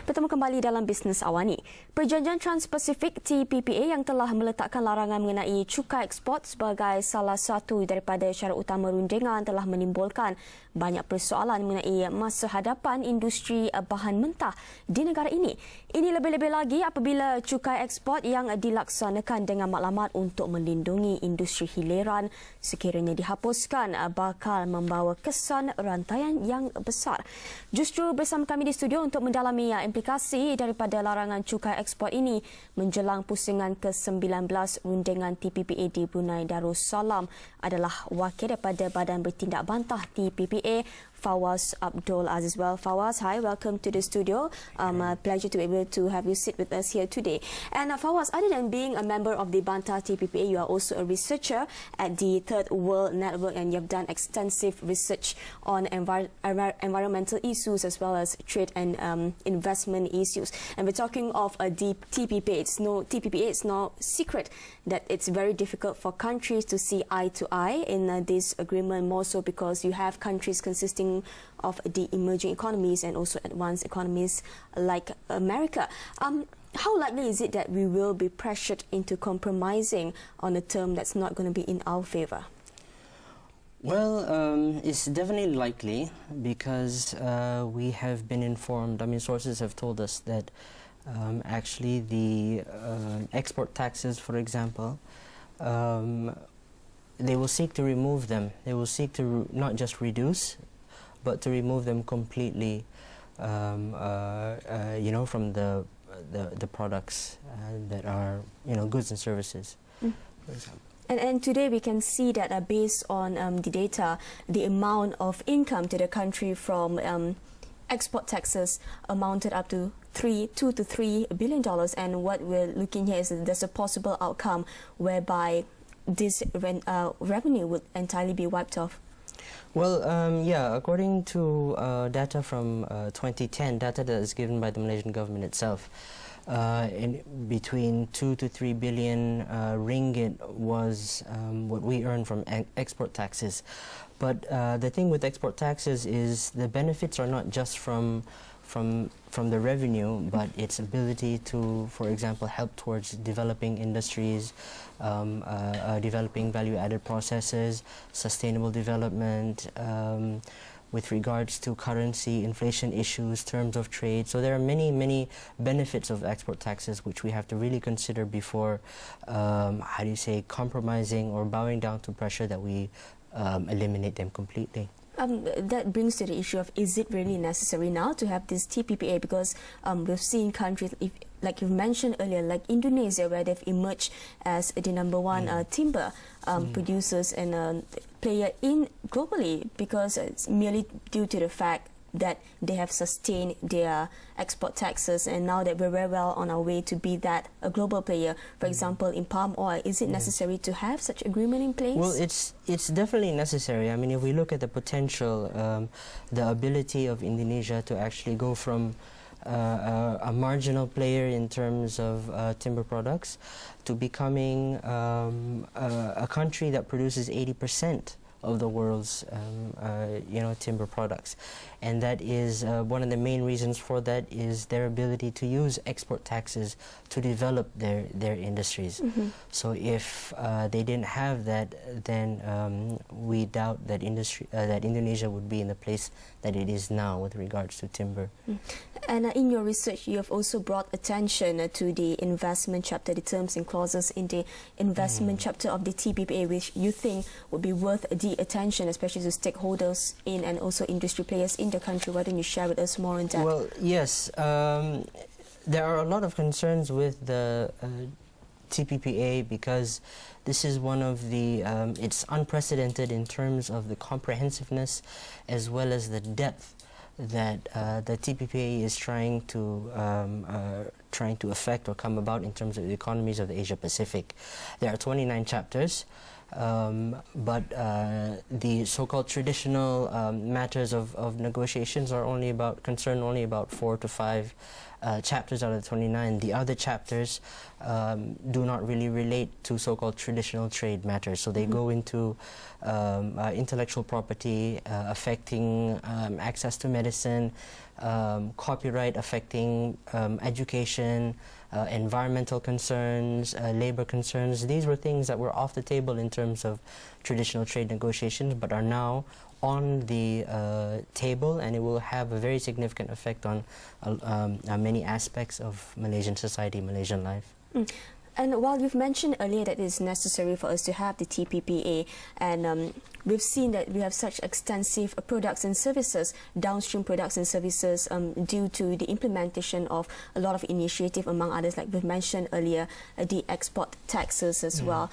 Bertemu kembali dalam Bisnes Awani. Perjanjian Trans-Pasifik TPPA yang telah meletakkan larangan mengenai cukai ekspor sebagai salah satu daripada syarat utama rundingan telah menimbulkan banyak persoalan mengenai masa hadapan industri bahan mentah di negara ini. Ini lebih-lebih lagi apabila cukai ekspor yang dilaksanakan dengan maklumat untuk melindungi industri hiliran sekiranya dihapuskan bakal membawa kesan rantaian yang besar. Justru bersama kami di studio untuk mendalami implikasi daripada larangan cukai ekspor ini menjelang pusingan ke-19 rundingan TPPA di Brunei Darussalam adalah wakil daripada Badan Bertindak Bantah TPPA, Fauwaz Abd Aziz. Well, Fauwaz, hi, welcome to the studio. A pleasure to be able to have you sit with us here today. And Fauwaz, other than being a member of the Bantah TPPA, you are also a researcher at the Third World Network, and you've done extensive research on environmental issues as well as trade and investment issues. And we're talking of a deep TPPA. It's no secret that it's very difficult for countries to see eye to eye in this agreement, more so because you have countries consisting of the emerging economies and also advanced economies like America. How likely is it that we will be pressured into compromising on a term that's not going to be in our favor? Well, it's definitely likely because we have been informed. I mean, sources have told us that actually the export taxes, for example, they will seek to remove them. They will seek to not just reduce, but to remove them completely, from the products that are, goods and services, for example. And today we can see that based on the data, the amount of income to the country from export taxes amounted up to $2 to $3 billion. And what we're looking here is that there's a possible outcome whereby this revenue would entirely be wiped off. Well, according to data from 2010, data that is given by the Malaysian government itself, in between 2 to 3 billion ringgit was what we earn from export taxes. But the thing with export taxes is the benefits are not just from the revenue, but its ability to, for example, help towards developing industries, developing value-added processes, sustainable development, with regards to currency, inflation issues, terms of trade. So there are many, many benefits of export taxes which we have to really consider before, compromising or bowing down to pressure that we eliminate them completely. That brings to the issue of, is it really necessary now to have this TPPA? Because we've seen countries, like you mentioned earlier, like Indonesia, where they've emerged as the #1 timber producers and player in globally, because it's merely due to the fact that they have sustained their export taxes, and now that we're very well on our way to be that a global player. For example, in palm oil, is it necessary to have such agreement in place? Well, it's definitely necessary. I mean, if we look at the potential, the ability of Indonesia to actually go from a marginal player in terms of timber products to becoming a country that produces 80% of the world's timber products, and that is one of the main reasons for that is their ability to use export taxes to develop their industries. So if they didn't have that, then we doubt that Indonesia would be in the place that it is now with regards to timber. And in your research, you have also brought attention to the investment chapter, the terms and clauses in the investment chapter of the TPPA, which you think would be worth the attention, especially to stakeholders in and also industry players in the country. Why don't you share with us more on that? Well, yes. There are a lot of concerns with the TPPA because this is one of the, it's unprecedented in terms of the comprehensiveness as well as the depth that the TPPA is trying to affect or come about in terms of the economies of the Asia Pacific. There are 29 chapters, but the so-called traditional matters of negotiations are concern only about 4 to 5 chapters out of the 29. The other chapters do not really relate to so-called traditional trade matters. So they go into intellectual property, affecting access to medicine, copyright affecting education, environmental concerns, labor concerns. These were things that were off the table in terms of traditional trade negotiations, but are now on the table, and it will have a very significant effect on many aspects of Malaysian society, Malaysian life. And while you've mentioned earlier that it's necessary for us to have the TPPA, and we've seen that we have such extensive products and services, downstream products and services, due to the implementation of a lot of initiative, among others, like we've mentioned earlier, the export taxes as well.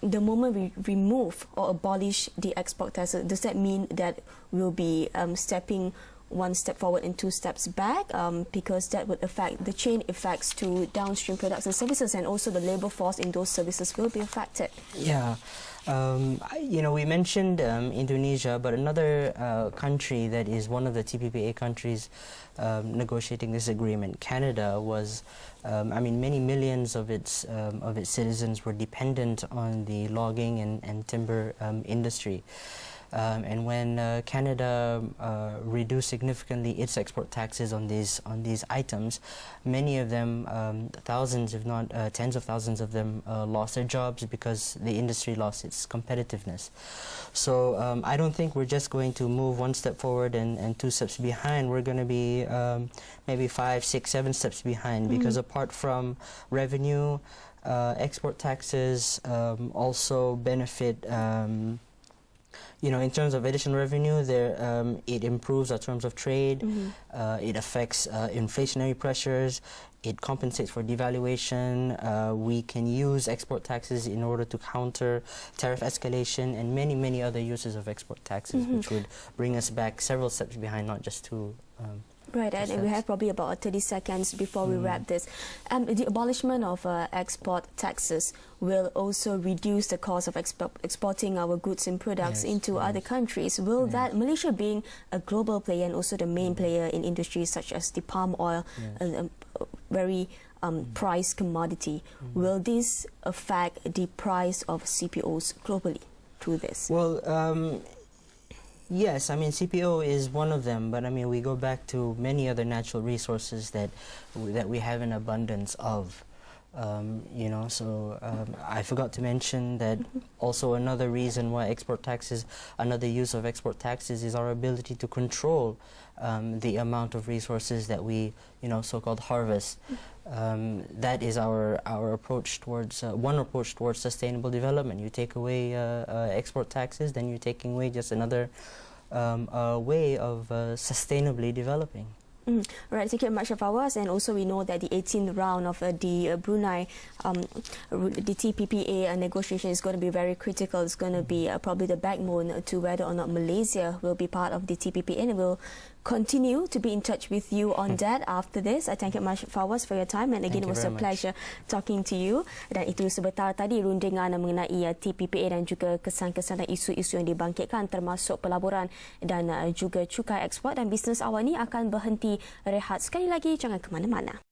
The moment we remove or abolish the export taxes, does that mean that we'll be stepping one step forward and two steps back, because that would affect the chain effects to downstream products and services, and also the labor force in those services will be affected? Yeah. We mentioned Indonesia, but another country that is one of the TPPA countries negotiating this agreement, Canada, was, many millions of its citizens were dependent on the logging and timber industry. And when Canada reduced significantly its export taxes on these items, many of them, thousands, if not tens of thousands of them, lost their jobs because the industry lost its competitiveness. So I don't think we're just going to move one step forward and two steps behind. We're going to be maybe 5, 6, 7 steps behind, because apart from revenue, export taxes also benefit. In terms of additional revenue, it improves our terms of trade. It affects inflationary pressures. It compensates for devaluation. We can use export taxes in order to counter tariff escalation and many, many other uses of export taxes, which would bring us back several steps behind, not just two. Right, and we have probably about 30 seconds before we wrap this. The abolishment of export taxes will also reduce the cost of exporting our goods and products into other countries. Will that, Malaysia being a global player and also the main player in industries such as the palm oil, a very priced commodity, will this affect the price of CPOs globally through this? Well, yes, CPO is one of them, but we go back to many other natural resources that we have an abundance of. I forgot to mention that also another reason why another use of export taxes is our ability to control the amount of resources that we, so-called harvest. That is our approach towards, one approach towards sustainable development. You take away export taxes, then you're taking away just another way of sustainably developing. Right, thank you very much, Fauwaz. And also we know that the 18th round of the Brunei, the TPPA negotiation is going to be very critical. It's going to be probably the backbone to whether or not Malaysia will be part of the TPPA, and we'll continue to be in touch with you on that after this. I thank you very much, Fauwaz, for your time, and again it was a pleasure talking to you. Dan itu sebentar tadi rundingan mengenai TPPA dan juga kesan-kesan dan isu-isu yang dibangkitkan, termasuk pelaburan dan juga cukai ekspor dan bisnes awal ini akan berhenti rehat. Sekali lagi, jangan ke mana-mana.